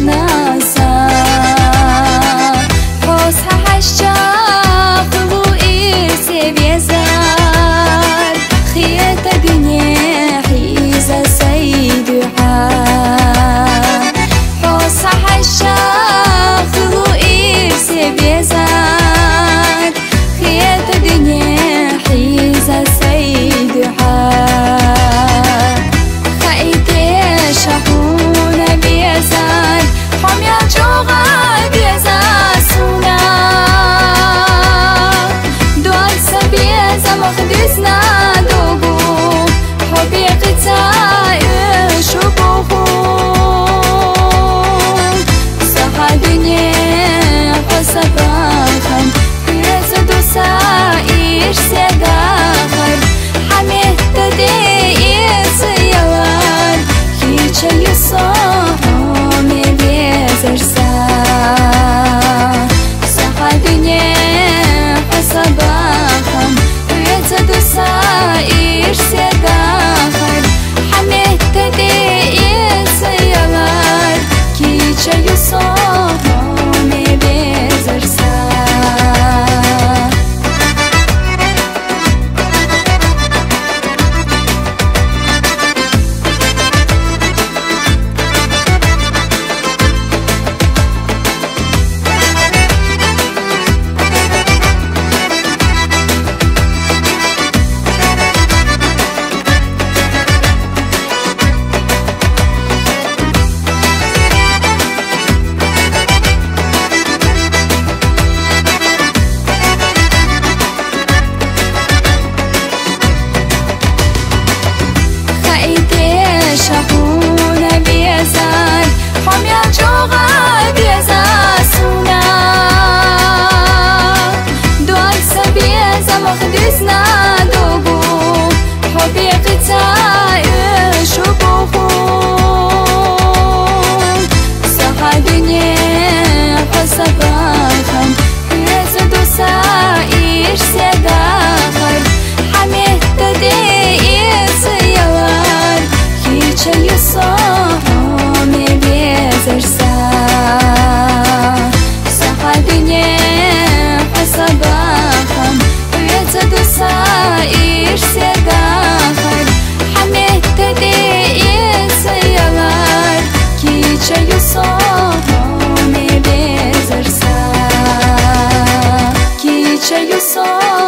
نشناسا حوس حشا خلو إرسي بيزار خيات جناحي إذا سيدها حوس حشا خلو إرسي بيزار خيات جناحي إذا سيدها خايتي شحون بيزار حميا جوغا بيزار سونا دوال سبيزا مخدسنا دوغو حبي قطاع شبوخو صحا دنيا فسباخن يزد سائر سيداخر حميه تدي سيوار هيچ يصاحم بيزرسا صحا دنيا فسباخن يزد سائر سيداخر حميه تدي سيوار هيچ يصاحم بيزرسا شحون بيزار حميا جوغا بيزار سونا دوال سبيزا مخدسنا دوغو حبي قطاع شبوخو صحا دنيا فسباخن يزد سائر سيداخر حميه تدي سيوار هيچ يصاحم بيزرسا صحا دنيا فسباخن يزد سائر سيداخر حميه تدي سيوار هيچ يصاحم بيزرسا هيچ يصاحم